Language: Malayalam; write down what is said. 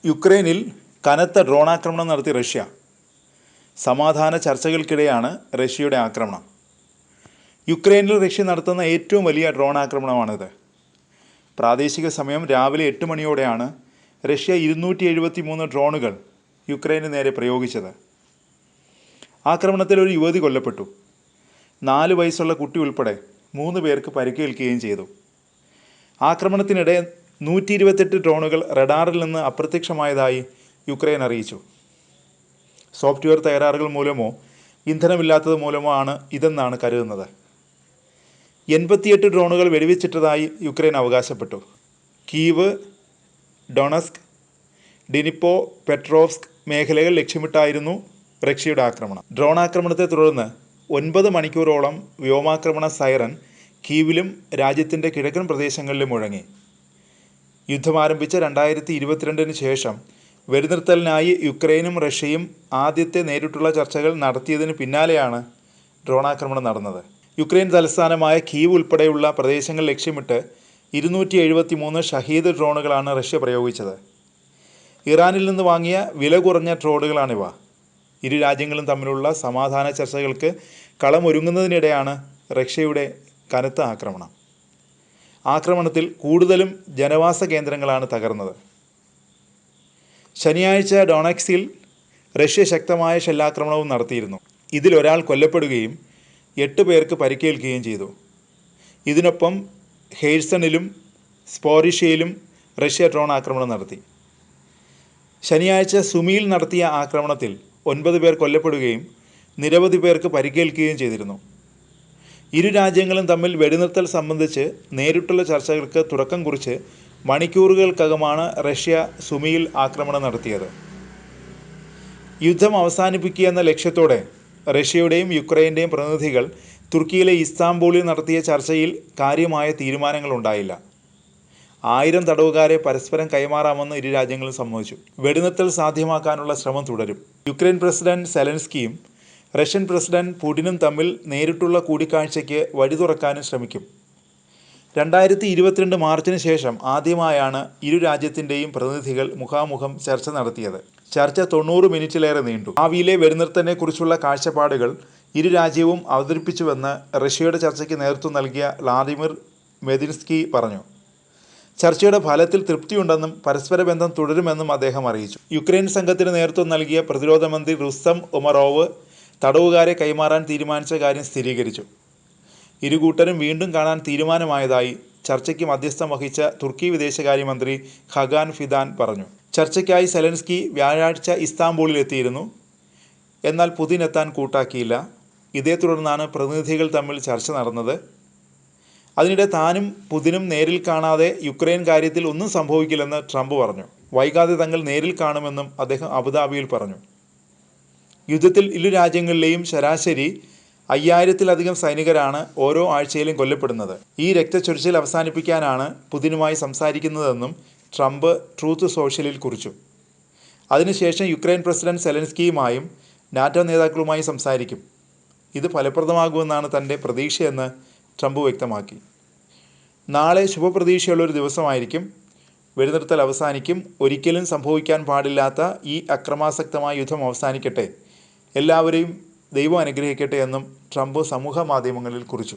യുക്രൈനിൽ കനത്ത ഡ്രോണാക്രമണം നടത്തി റഷ്യ. സമാധാന ചർച്ചകൾക്കിടെയാണ് റഷ്യയുടെ ആക്രമണം. യുക്രൈനിൽ റഷ്യ നടത്തുന്ന ഏറ്റവും വലിയ ഡ്രോൺ ആക്രമണമാണിത്. പ്രാദേശിക സമയം രാവിലെ 8 മണിയോടെയാണ് റഷ്യ 273 ഡ്രോണുകൾ യുക്രൈന് നേരെ പ്രയോഗിച്ചത്. ആക്രമണത്തിൽ ഒരു യുവതി കൊല്ലപ്പെട്ടു. 4 വയസ്സുള്ള കുട്ടി ഉൾപ്പെടെ 3 പേർക്ക് പരിക്കേൽക്കുകയും ചെയ്തു. ആക്രമണത്തിനിടെ 128 ഡ്രോണുകൾ റഡാറിൽ നിന്ന് അപ്രത്യക്ഷമായതായി യുക്രൈൻ അറിയിച്ചു. സോഫ്റ്റ്വെയർ തകരാറുകൾ മൂലമോ ഇന്ധനമില്ലാത്തത് മൂലമോ ആണ് ഇതെന്നാണ് കരുതുന്നത്. 88 ഡ്രോണുകൾ വെടിവെച്ചിട്ടതായി യുക്രൈൻ അവകാശപ്പെട്ടു. കീവ്, ഡൊണസ്ക്, ഡിനിപ്പോ പെട്രോവ്സ്ക് മേഖലകൾ ലക്ഷ്യമിട്ടായിരുന്നു റഷ്യയുടെ ആക്രമണം. ഡ്രോൺ ആക്രമണത്തെ തുടർന്ന് 9 മണിക്കൂറോളം വ്യോമാക്രമണ സൈറൻ കീവിലും രാജ്യത്തിൻ്റെ കിഴക്കൻ പ്രദേശങ്ങളിലും മുഴങ്ങി. യുദ്ധം ആരംഭിച്ച 2022 ശേഷം വെടിനിർത്തലിനായി യുക്രൈനും റഷ്യയും ആദ്യത്തെ നേരിട്ടുള്ള ചർച്ചകൾ നടത്തിയതിന് പിന്നാലെയാണ് ഡ്രോണാക്രമണം നടന്നത്. യുക്രൈൻ തലസ്ഥാനമായ കീവ് ഉൾപ്പെടെയുള്ള പ്രദേശങ്ങൾ ലക്ഷ്യമിട്ട് 273 ഷഹീദ് ഡ്രോണുകളാണ് റഷ്യ പ്രയോഗിച്ചത്. ഇറാനിൽ നിന്ന് വാങ്ങിയ വില കുറഞ്ഞ ഡ്രോണുകളാണിവ. ഇരു രാജ്യങ്ങളും തമ്മിലുള്ള സമാധാന ചർച്ചകൾക്ക് കളമൊരുങ്ങുന്നതിനിടെയാണ് റഷ്യയുടെ കനത്ത ആക്രമണം. ആക്രമണത്തിൽ കൂടുതലും ജനവാസ കേന്ദ്രങ്ങളാണ് തകർന്നത്. ശനിയാഴ്ച ഡൊണക്സിൽ റഷ്യ ശക്തമായ ഷെല്ലാക്രമണവും നടത്തിയിരുന്നു. ഇതിൽ ഒരാൾ കൊല്ലപ്പെടുകയും 8 പേർക്ക് പരിക്കേൽക്കുകയും ചെയ്തു. ഇതിനൊപ്പം ഹെയ്ഴ്സണിലും സ്പോറിഷ്യയിലും റഷ്യ ഡ്രോൺ ആക്രമണം നടത്തി. ശനിയാഴ്ച സുമിയിൽ നടത്തിയ ആക്രമണത്തിൽ 9 പേർ കൊല്ലപ്പെടുകയും നിരവധി പേർക്ക് പരിക്കേൽക്കുകയും ചെയ്തിരുന്നു. ഇരു രാജ്യങ്ങളും തമ്മിൽ വെടിനിർത്തൽ സംബന്ധിച്ച് നേരിട്ടുള്ള ചർച്ചകൾക്ക് തുടക്കം കുറിച്ച് മണിക്കൂറുകൾക്കകമാണ് റഷ്യ സുമിയിൽ ആക്രമണം നടത്തിയത്. യുദ്ധം അവസാനിപ്പിക്കുക എന്ന ലക്ഷ്യത്തോടെ റഷ്യയുടെയും യുക്രൈൻ്റെയും പ്രതിനിധികൾ തുർക്കിയിലെ ഇസ്താംബൂളിൽ നടത്തിയ ചർച്ചയിൽ കാര്യമായ തീരുമാനങ്ങളുണ്ടായില്ല. 1000 തടവുകാരെ പരസ്പരം കൈമാറാമെന്ന് ഇരു രാജ്യങ്ങളും സമ്മതിച്ചു. വെടിനിർത്തൽ സാധ്യമാക്കാനുള്ള ശ്രമം തുടരും. യുക്രൈൻ പ്രസിഡന്റ് സെലൻസ്കിയും റഷ്യൻ പ്രസിഡന്റ് പുടിനും തമ്മിൽ നേരിട്ടുള്ള കൂടിക്കാഴ്ചയ്ക്ക് വഴി തുറക്കാനും ശ്രമിക്കും. 2022 മാർച്ചിന് ശേഷം ആദ്യമായാണ് ഇരു രാജ്യത്തിൻ്റെയും പ്രതിനിധികൾ മുഖാമുഖം ചർച്ച നടത്തിയത്. ചർച്ച 90 മിനിറ്റിലേറെ നീണ്ടു. ഭാവിയിലെ വെടിനിർത്തലിനെക്കുറിച്ചുള്ള കാഴ്ചപ്പാടുകൾ ഇരു രാജ്യവും അവതരിപ്പിച്ചുവെന്ന് റഷ്യയുടെ ചർച്ചയ്ക്ക് നേതൃത്വം നൽകിയ വ്ളാദിമിർ മെദിൻസ്കി പറഞ്ഞു. ചർച്ചയുടെ ഫലത്തിൽ തൃപ്തിയുണ്ടെന്നും പരസ്പര ബന്ധം തുടരുമെന്നും അദ്ദേഹം അറിയിച്ചു. യുക്രൈൻ സംഘത്തിന് നേതൃത്വം നൽകിയ പ്രതിരോധ മന്ത്രി റുസ്തം ഉമറോവ് തടവുകാരെ കൈമാറാൻ തീരുമാനിച്ച കാര്യം സ്ഥിരീകരിച്ചു. ഇരുകൂട്ടരും വീണ്ടും കാണാൻ തീരുമാനമായതായി ചർച്ചയ്ക്ക് മധ്യസ്ഥം വഹിച്ച തുർക്കി വിദേശകാര്യമന്ത്രി ഖഗാൻ ഫിദാൻ പറഞ്ഞു. ചർച്ചയ്ക്കായി സെലൻസ്കി വ്യാഴാഴ്ച ഇസ്താംബൂളിൽ എത്തിയിരുന്നു. എന്നാൽ പുതിൻ എത്താൻ കൂട്ടാക്കിയില്ല. ഇതേ തുടർന്നാണ് പ്രതിനിധികൾ തമ്മിൽ ചർച്ച നടന്നത്. അതിനിടെ താനും പുതിനും നേരിൽ കാണാതെ യുക്രൈൻ കാര്യത്തിൽ ഒന്നും സംഭവിക്കില്ലെന്ന് ട്രംപ് പറഞ്ഞു. വൈകാതെ തങ്ങൾ നേരിൽ കാണുമെന്നും അദ്ദേഹം അബുദാബിയിൽ പറഞ്ഞു. യുദ്ധത്തിൽ ഇരു രാജ്യങ്ങളിലെയും ശരാശരി 5000-ലധികം സൈനികരാണ് ഓരോ ആഴ്ചയിലും കൊല്ലപ്പെടുന്നത്. ഈ രക്തച്ചൊരിച്ചിൽ അവസാനിപ്പിക്കാനാണ് പുതിനുമായി സംസാരിക്കുന്നതെന്നും ട്രംപ് ട്രൂത്ത് സോഷ്യലിൽ കുറിച്ചു. അതിനുശേഷം യുക്രൈൻ പ്രസിഡന്റ് സെലൻസ്കിയുമായും നാറ്റോ നേതാക്കളുമായി സംസാരിക്കും. ഇത് ഫലപ്രദമാകുമെന്നാണ് തൻ്റെ പ്രതീക്ഷയെന്ന് ട്രംപ് വ്യക്തമാക്കി. നാളെ ശുഭപ്രതീക്ഷയുള്ളൊരു ദിവസമായിരിക്കും. വെടിനിർത്തൽ അവസാനിക്കും. ഒരിക്കലും സംഭവിക്കാൻ പാടില്ലാത്ത ഈ അക്രമാസക്തമായ യുദ്ധം അവസാനിക്കട്ടെ. എല്ലാവരെയും ദൈവം അനുഗ്രഹിക്കട്ടെ എന്നും ട്രംപ് സമൂഹ മാധ്യമങ്ങളിൽ കുറിച്ചു.